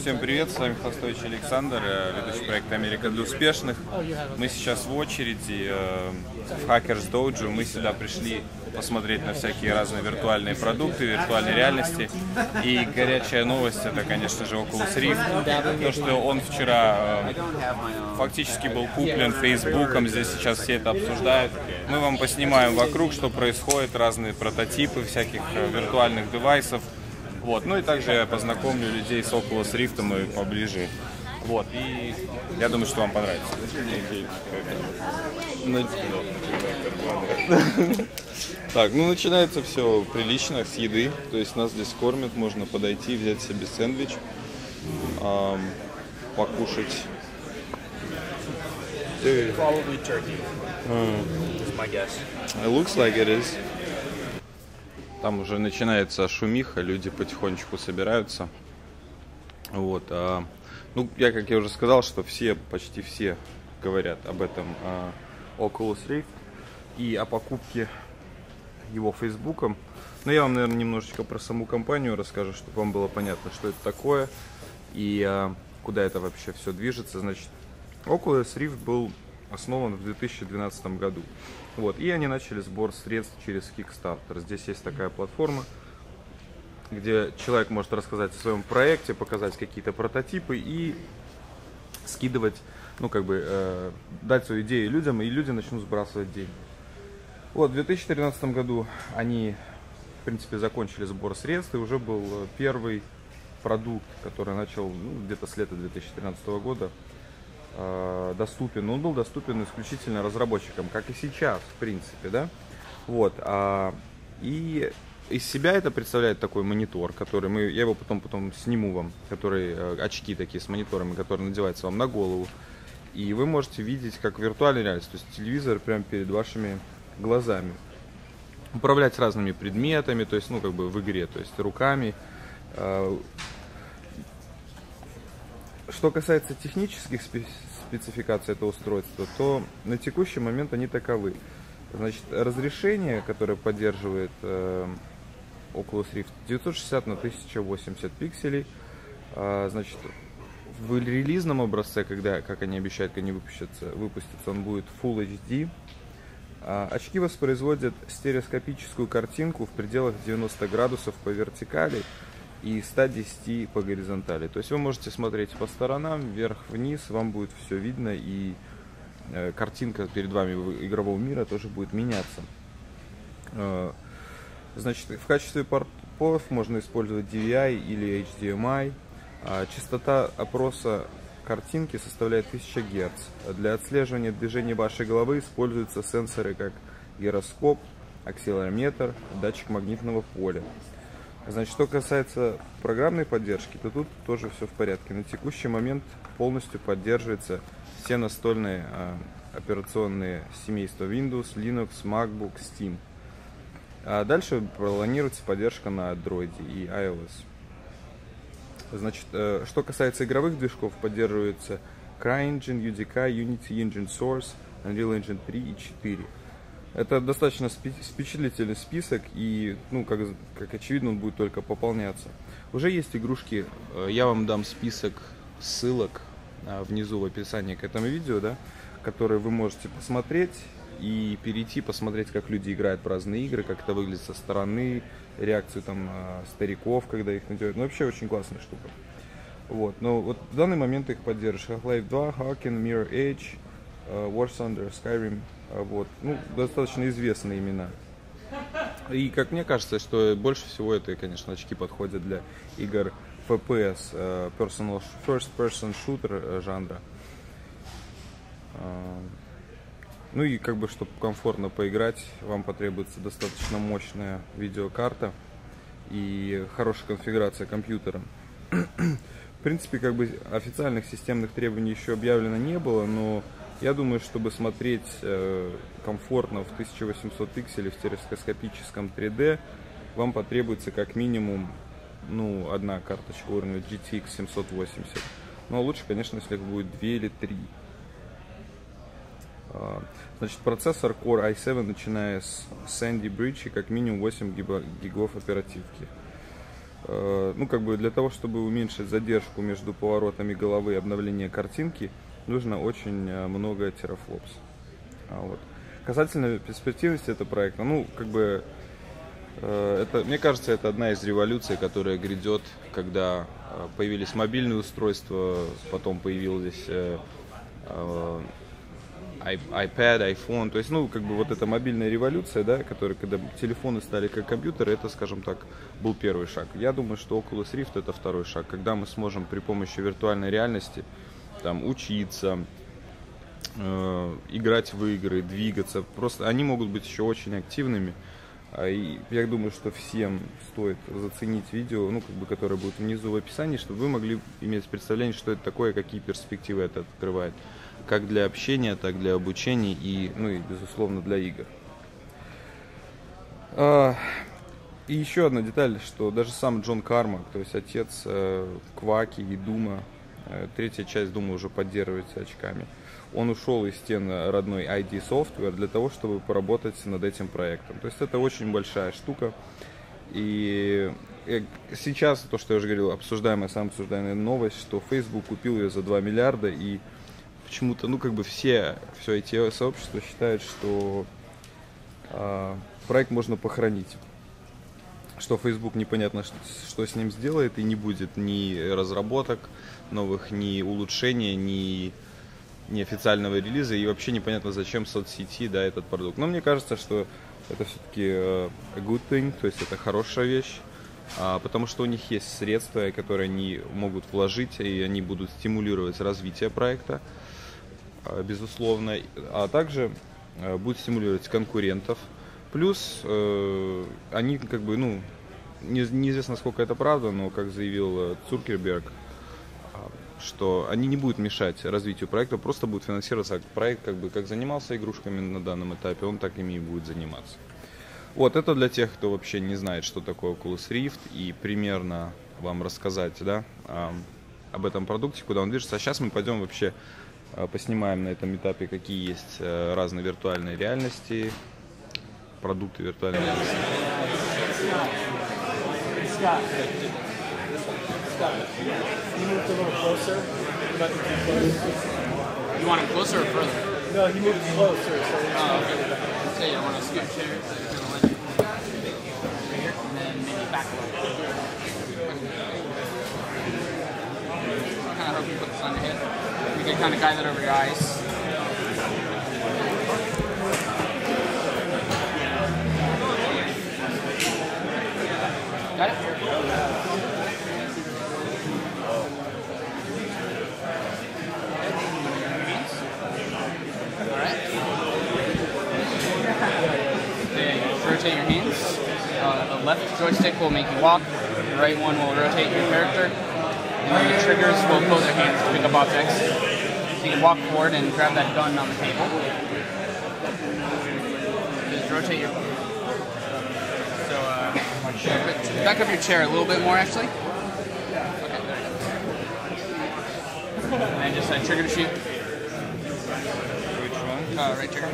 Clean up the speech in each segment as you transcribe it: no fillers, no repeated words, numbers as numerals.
Всем привет, с вами Хвастович Александр, ведущий проекта «Америка для успешных». Мы сейчас в очереди в Hackers Dojo. Мы сюда пришли посмотреть на всякие разные виртуальные продукты, виртуальной реальности. И горячая новость — это, конечно же, Oculus Rift. То, что он вчера фактически был куплен Фейсбуком, здесь сейчас все это обсуждают. Мы вам поснимаем вокруг, что происходит, разные прототипы всяких виртуальных девайсов. Вот. Ну и также я познакомлю людей с Oculus Rift и поближе. Вот. И я думаю, что вам понравится. Так, ну начинается все прилично, с еды. То есть нас здесь кормят, можно подойти, взять себе сэндвич, покушать. Probably turkey. Is my guess. It looks like it is. Там уже начинается шумиха, люди потихонечку собираются. Вот. Ну, как я уже сказал, что почти все говорят об этом Oculus Rift и о покупке его Фейсбуком. Но я вам, наверное, немножечко про саму компанию расскажу, чтобы вам было понятно, что это такое и куда это вообще все движется. Значит, Oculus Rift был основан в 2012 году. Вот, и они начали сбор средств через Kickstarter. Здесь есть такая платформа, где человек может рассказать о своем проекте, показать какие-то прототипы и скидывать, ну как бы, дать свою идею людям, и люди начнут сбрасывать деньги. Вот, в 2013 году они, в принципе, закончили сбор средств, и уже был первый продукт, который начал где-то с лета 2013 года доступен. Он был доступен исключительно разработчикам, как и сейчас, в принципе, да. Вот. И из себя это представляет такой монитор, который я его потом сниму вам, который очки такие с мониторами, которые надеваются вам на голову, и вы можете видеть как виртуальная реальность, то есть телевизор прямо перед вашими глазами, управлять разными предметами, то есть, ну как бы в игре, то есть руками. Что касается технических спецификаций этого устройства, то на текущий момент они таковы. Значит, разрешение, которое поддерживает Oculus Rift, 960 на 1080 пикселей. Значит, в релизном образце, как они обещают, когда они выпустятся, он будет Full HD. Очки воспроизводят стереоскопическую картинку в пределах 90 градусов по вертикали и 110 по горизонтали. То есть вы можете смотреть по сторонам, вверх-вниз, вам будет все видно, и картинка перед вами игрового мира тоже будет меняться. Значит, в качестве портов можно использовать DVI или HDMI. Частота опроса картинки составляет 1000 Гц. Для отслеживания движения вашей головы используются сенсоры как гироскоп, акселерометр, датчик магнитного поля. Значит, что касается программной поддержки, то тут тоже все в порядке. На текущий момент полностью поддерживаются все настольные операционные семейства Windows, Linux, MacBook, Steam. А дальше планируется поддержка на Android и iOS. Значит, что касается игровых движков, поддерживаются CryEngine, UDK, Unity Engine Source, Unreal Engine 3 и 4. Это достаточно впечатлительный список, и, ну, как очевидно, он будет только пополняться. Уже есть игрушки, я вам дам список ссылок внизу в описании к этому видео, да, которые вы можете посмотреть и посмотреть, как люди играют в разные игры, как это выглядит со стороны, реакцию там стариков, когда их надевают. Ну, вообще очень классная штука. Вот. Но вот в данный момент их поддерживают Half-Life 2, Hawken, Mirror Edge, War Thunder, Skyrim. Вот. Ну, достаточно известные имена. И как мне кажется, что больше всего это, конечно, очки подходят для игр FPS, First Person Shooter жанра. Ну и как бы, чтобы комфортно поиграть, вам потребуется достаточно мощная видеокарта и хорошая конфигурация компьютера. В принципе, как бы официальных системных требований еще объявлено не было, но я думаю, чтобы смотреть комфортно в 1800 пикселей в стереоскопическом 3D, вам потребуется как минимум, ну, одна карточка уровня GTX 780. Но лучше, конечно, если их будет 2 или 3. Значит, процессор Core i7, начиная с Sandy Bridge, как минимум 8 гигов оперативки. ну, как бы для того, чтобы уменьшить задержку между поворотами головы и обновление картинки, нужно очень много терафлопс. Вот. Касательно перспективности этого проекта, ну, как бы, это, мне кажется, это одна из революций, которая грядет, когда появились мобильные устройства, потом появились iPad, iPhone, то есть, ну, как бы вот эта мобильная революция, да, которая, когда телефоны стали как компьютеры, это, скажем так, был первый шаг. Я думаю, что Oculus Rift это второй шаг, когда мы сможем при помощи виртуальной реальности там учиться, играть в игры, двигаться, просто они могут быть еще очень активными. И я думаю, что всем стоит заценить видео, ну, как бы, которое будет внизу в описании, чтобы вы могли иметь представление, что это такое, какие перспективы это открывает. Как для общения, так для обучения и, ну, и безусловно, для игр. И еще одна деталь, что даже сам Джон Кармак, то есть отец Кваки и Дума, третья часть Дума уже поддерживается очками, он ушел из стен родной ID Software для того, чтобы поработать над этим проектом. То есть это очень большая штука. И сейчас, то, что я уже говорил, самая обсуждаемая новость, что Facebook купил ее за 2 миллиарда, и почему-то, ну, как бы все IT-сообщества считают, что проект можно похоронить. Что Facebook непонятно, что с ним сделает, и не будет ни разработок новых, ни улучшений, ни официального релиза, и вообще непонятно, зачем соцсети, да, этот продукт. Но мне кажется, что это все-таки a good thing, то есть это хорошая вещь, потому что у них есть средства, которые они могут вложить, и они будут стимулировать развитие проекта, безусловно, а также будут стимулировать конкурентов. Плюс они, как бы, ну, неизвестно, сколько это правда, но, как заявил Цукерберг, что они не будут мешать развитию проекта, просто будут финансироваться проект, как занимался игрушками на данном этапе, он так ими и будет заниматься. Вот, это для тех, кто вообще не знает, что такое Oculus Rift, и примерно вам рассказать, да, об этом продукте, куда он движется. А сейчас мы пойдем вообще поснимаем на этом этапе, какие есть разные виртуальные реальности, продукты виртуальной реальности. He moved a little closer. You want him closer or further? No, he moved closer. So Okay. So you want to scoot chair so you kind of like here, and then maybe back a little bit. I kind of hope you put this on your head. You can kind of guide that over your eyes. Got it? Rotate your hands. The left joystick will make you walk. The right one will rotate your character. And then the triggers will close your hands to pick up objects. So you can walk forward and grab that gun on the table. Just rotate your... So, back up your chair a little bit more, actually. Okay, there you go. And then just trigger to shoot. Which one? Right trigger.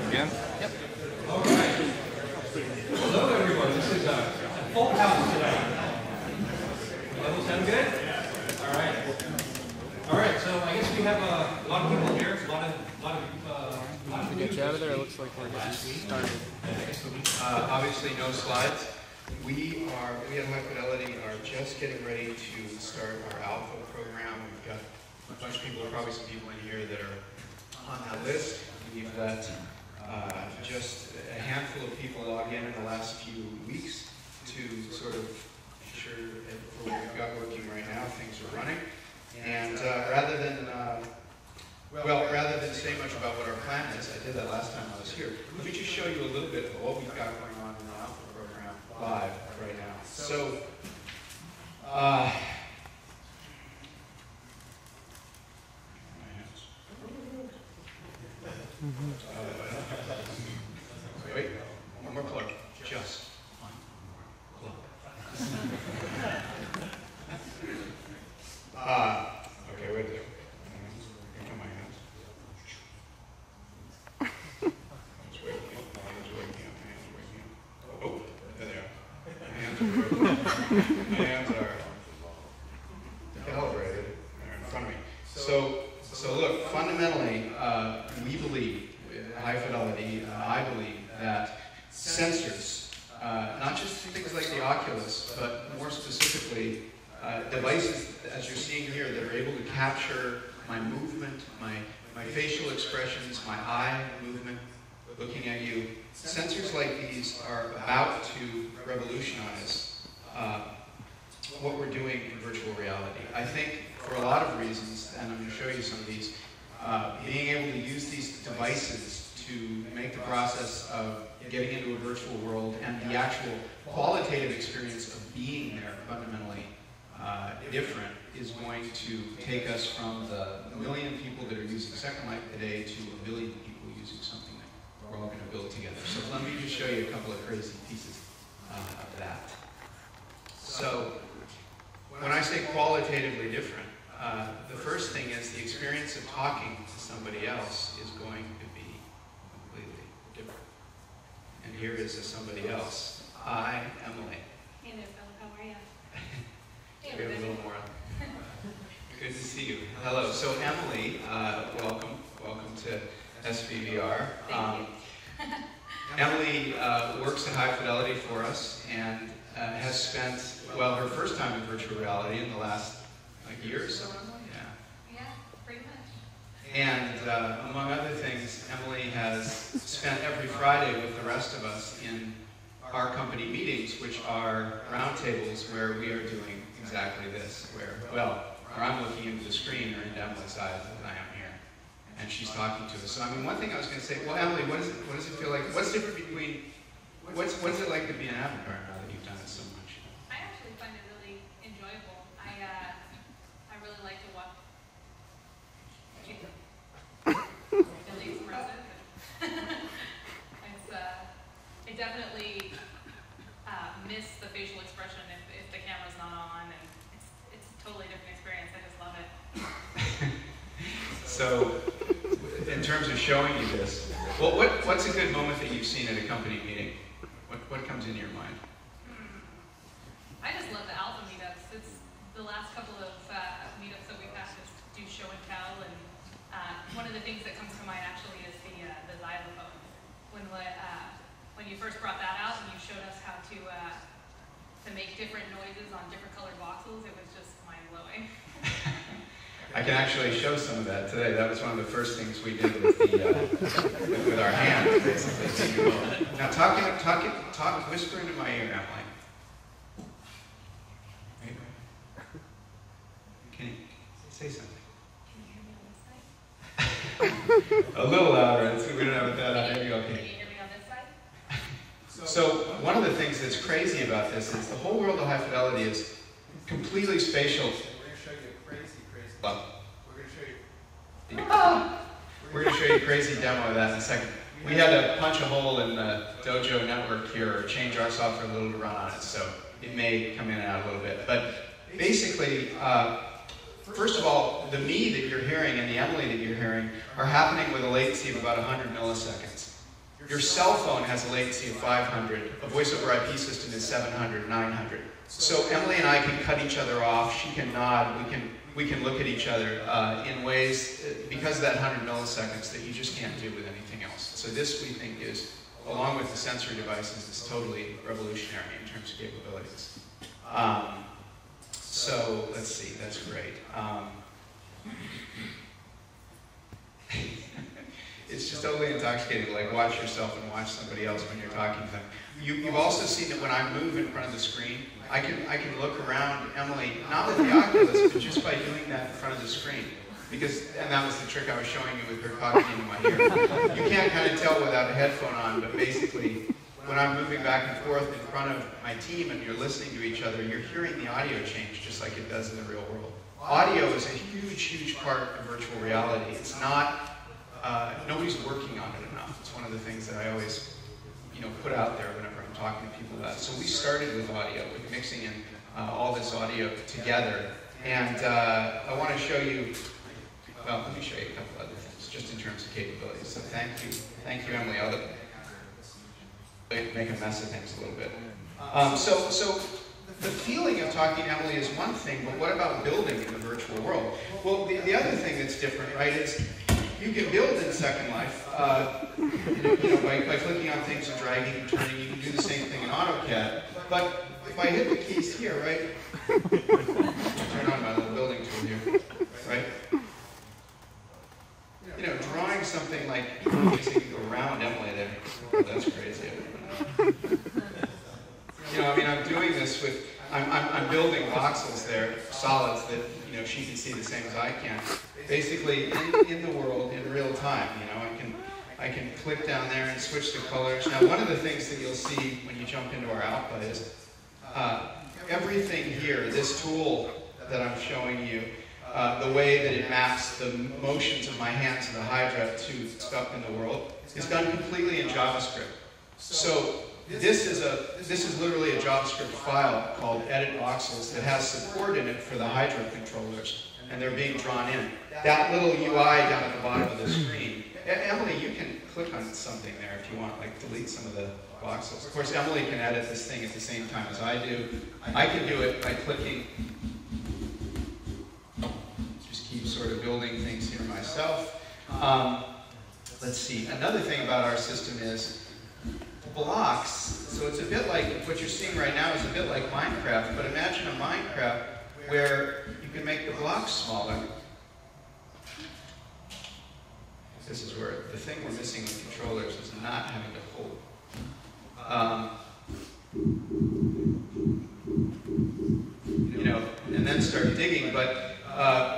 Again? Yep. Hello everyone, this is a full house today. Levels sound good? Alright, so I guess we have a lot of people here, a lot of To get you out of there, it looks like we're getting started. Obviously no slides. We at High Fidelity are just getting ready to start our alpha program. We've got a bunch of people, probably some people in here that are on that list. We've got just a handful of people log in the last few weeks to sort of make sure that what we've got working right now, things are running. And rather than say much about what our plan is, I did that last time I was here. Let me just show you a little bit of what we've got going on in the alpha program live right now. So, wait, one more plug, just one more plug. Okay, wait there. Here come my hands. Hands waking up, hands waking up, hands waking up. Oh, there they are. Hands are waking up. believe, with high fidelity, I believe that sensors, not just things like the Oculus, but more specifically, devices, as you're seeing here, that are able to capture my movement, my facial expressions, my eye movement, looking at you. Sensors like these are about to revolutionize what we're doing in virtual reality. I think for a lot of reasons, and I'm going to show you some of these, being able to use these devices to make the process of getting into a virtual world and the actual qualitative experience of being there fundamentally different is going to take us from the million people that are using Second Life today to a billion people using something that we're all going to build together. So let me just show you a couple of crazy pieces of that. So when I say qualitatively different, the first thing is the experience of talking to somebody else is going to be completely different. And here is somebody else. Hi, Emily. Hey there, Philip. How are you? We have a little more. Good to see you. Hello. So Emily, welcome. Welcome to SVVR. Emily works at High Fidelity for us and has spent, well, her first time in virtual reality in the last year or so. Yeah, pretty much. And among other things, Emily has spent every Friday with the rest of us in our company meetings, which are roundtables where we are doing exactly this, where I'm looking into the screen or into Emily's eyes as I am here, and she's talking to us. So I mean, one thing I was going to say, well, Emily, what does it feel like? What's different between, what is it like to be an avatar now that you've done it so much? I actually find it really enjoyable. I really like to watch. Really expressive. I definitely miss the facial expression if the camera's not on, and it's a totally different experience. I just love it. So, in terms of showing you this, well, what's a good moment that you've seen at a company meeting? What comes into your mind? I just love the alpha meetups. It's the last couple of meetups that we've had just do show and tell, and one of the things that comes to mind actually is the xylophone. When you first brought that out and you showed us how to make different noises on different colored voxels, it was just mind-blowing. I can actually show some of that today. That was one of the first things we did with with our hands, basically. Now talk, whisper into my ear, Emily. Can you say something? Can you hear me on this side? A little louder. We don't have it that loud. Maybe Can okay. you hear me on this side? So one of the things that's crazy about this is the whole world of High Fidelity is completely spatial. We're going to show you a crazy demo of that in a second. We had to punch a hole in the Dojo network here, or change our software a little to run on it, so it may come in and out a little bit. But basically, first of all, the me that you're hearing and the Emily that you're hearing are happening with a latency of about 100 milliseconds. Your cell phone has a latency of 500. A voice over IP system is 700, 900. So Emily and I can cut each other off. She can nod. We can look at each other in ways, because of that 100 milliseconds, that you just can't do with anything else. So this, we think, is, along with the sensory devices, is totally revolutionary in terms of capabilities. So let's see, that's great. It's just totally intoxicating to like watch yourself and watch somebody else when you're talking to them. You've also seen that when I move in front of the screen, I can look around Emily, not with the Oculus, but just by doing that in front of the screen. And that was the trick I was showing you with her talking into my ear. You can't kind of tell without a headphone on, but basically, when I'm moving back and forth in front of my team and you're listening to each other, you're hearing the audio change just like it does in the real world. Audio is a huge, huge part of virtual reality. It's not, nobody's working on it enough. It's one of the things that I always put out there whenever I'm talking to people about it. So we started with audio, with mixing in all this audio together. And I want to show you, well, let me show you a couple other things, just in terms of capabilities. So thank you, Emily. I'll make a mess of things a little bit. So the feeling of talking to Emily is one thing, but what about building in the virtual world? Well, the other thing that's different, right, is you can build in Second Life. By clicking on things and dragging and turning, you can do the same thing in AutoCAD. But if I hit the keys here, right? Turn on my little building tool here, right? Drawing something like, you can go around Emily there. Oh, that's crazy. I'm doing this with, I'm building voxels there, solids that, she can see the same as I can. Basically, in the world, in real time, I can click down there and switch the colors. Now, one of the things that you'll see when you jump into our alpha is everything here, this tool that I'm showing you, the way that it maps the motions of my hands in the Hydra to stuff in the world, is done completely in JavaScript. So this is literally a JavaScript file called edit voxels that has support in it for the Hydra controllers, and they're being drawn in. That little UI down at the bottom of the screen, Emily, you can click on something there if you want, like delete some of the voxels. Of course, Emily can edit this thing at the same time as I do. I can do it by clicking. Just keep sort of building things here myself. Let's see. Another thing about our system is blocks. So it's a bit like, what you're seeing right now is a bit like Minecraft, but imagine a Minecraft where you can make the blocks smaller. This is where the thing we're missing with controllers is not having to hold. And then start digging, but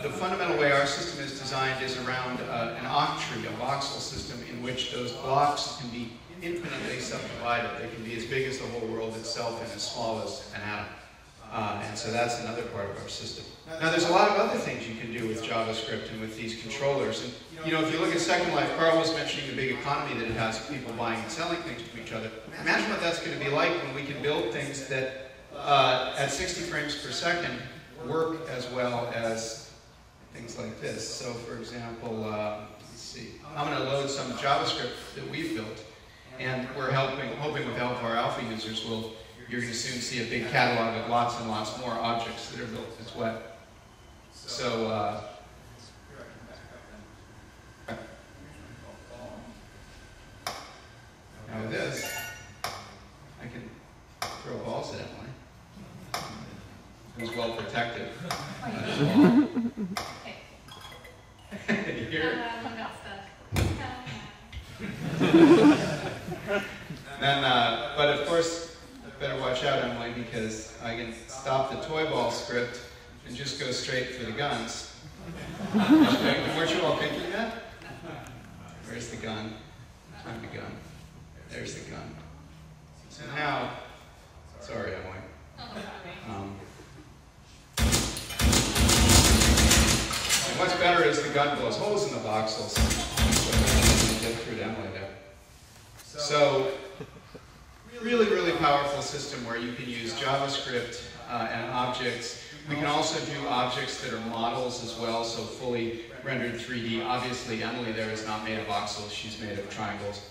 the fundamental way our system is designed is around an octree, a voxel system, in which those blocks can be infinitely subdivided. They can be as big as the whole world itself and as small as an atom. And so that's another part of our system. Now, there's a lot of other things you can do with JavaScript and with these controllers. And if you look at Second Life, Carl was mentioning the big economy that it has, people buying and selling things to each other. Imagine what that's going to be like when we can build things that, at 60 frames per second, work as well as things like this. So, for example, let's see. I'm going to load some JavaScript that we've built, and we're hoping with help of our alpha users, you're going to soon see a big catalog of lots and lots more objects that are built as well. So, now with this, I can throw balls at Emily. It was well protected. You hear it? One got stuck. Then, but of course, better watch out, Emily, because I can stop the toy ball script and just go straight for the guns. Weren't you all thinking that? Where's the gun? Find the gun. There's the gun. So now, sorry, Emily. And what's better is the gun blows holes in the voxels, so get through to Emily there. So, really, really powerful system where you can use JavaScript and objects. We can also do objects that are models as well, so fully rendered 3D. Obviously, Emily there is not made of voxels, she's made of triangles.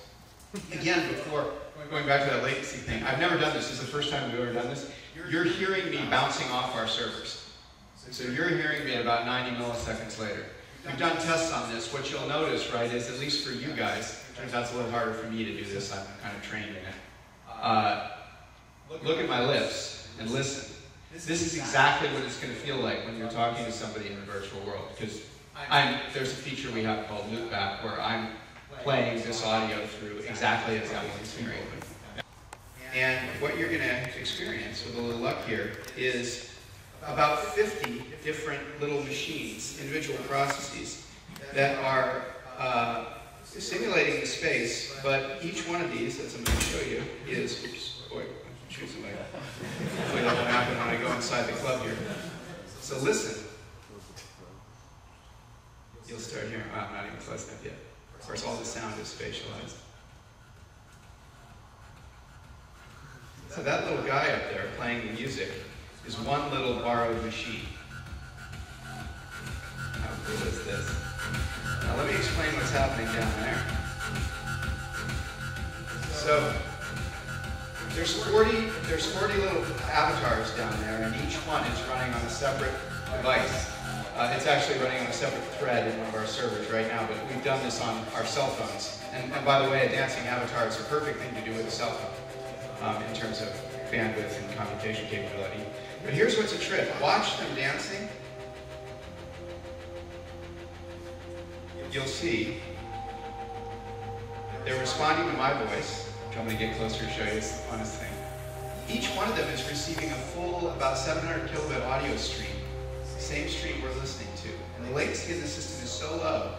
Again, before going back to that latency thing, I've never done this. This is the first time we've ever done this. You're hearing me bouncing off our servers. So you're hearing me at about 90 milliseconds later. We've done tests on this. What you'll notice, right, is at least for you guys, turns out it's a little harder for me to do this. I'm kind of trained in it. Look at my lips and listen. This is exactly what it's going to feel like when you're talking to somebody in the virtual world. Because there's a feature we have called loopback where I'm playing this audio through exactly as Emily's hearing it. And what you're going to experience with a little luck here is about 50 different little machines, individual processes, that are simulating the space, but each one of these, as I'm going to show you, is, oops, boy, shoot somebody. Hopefully that won't happen when I go inside the club here. So listen. You'll start hearing, oh, I'm not even close enough yet. Of course, all the sound is spatialized. So that little guy up there playing the music is one little borrowed machine. How cool is this? Now let me explain what's happening down there. So there's 40 little avatars down there, and each one is running on a separate device. It's actually running on a separate thread in one of our servers right now, but we've done this on our cell phones. And by the way, a dancing avatar is a perfect thing to do with a cell phone in terms of bandwidth and computation capability. But here's what's a trip. Watch them dancing. You'll see they're responding to my voice. I'm going to get closer to show you. It's the funnest thing. Each one of them is receiving a full, about 700 kilobit audio stream. Same stream we're listening to. And the latency in the system is so low,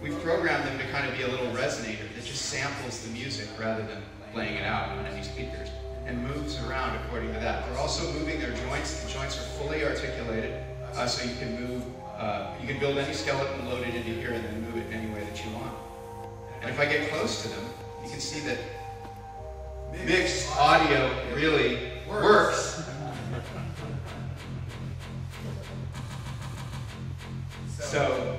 we've programmed them to kind of be a little resonator that just samples the music rather than playing it out on any speakers, and moves around according to that. We're also moving their joints. The joints are fully articulated, so you can move, you can build any skeleton, load it into here, and then move it in any way that you want. And if I get close to them, you can see that mixed audio really works. So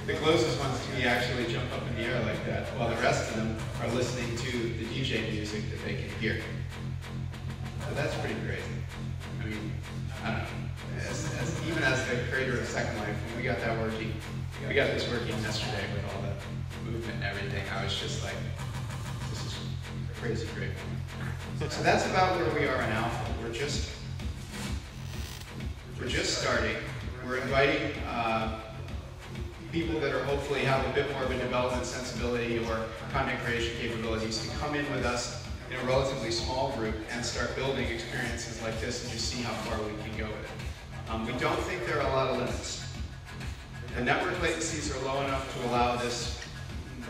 the closest ones to me actually jump up in the air like that, while the rest of them are listening to the DJ music that they can hear. So that's pretty crazy. I mean, I don't know. Even as the creator of Second Life, when we got that working, we got this working yesterday with all the movement and everything. I was just like, this is crazy great. So that's about where we are in Alpha. We're just starting. We're inviting people that are hopefully have a bit more of a development sensibility or content creation capabilities to come in with us in a relatively small group and start building experiences like this and just see how far we can go with it. We don't think there are a lot of limits. The network latencies are low enough to allow this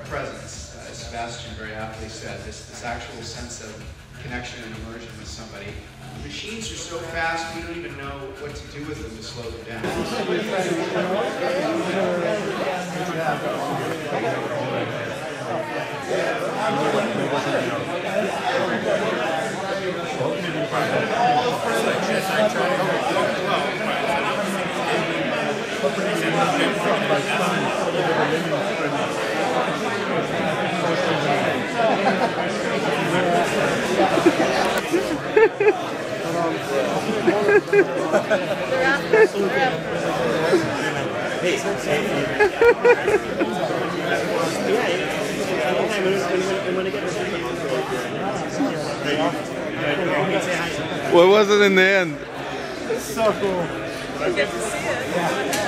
presence, as Sebastian very aptly said, this actual sense of connection and immersion with somebody. The machines are so fast, we don't even know what to do with them to slow them down. What was it in the end? So cool. You get to see it.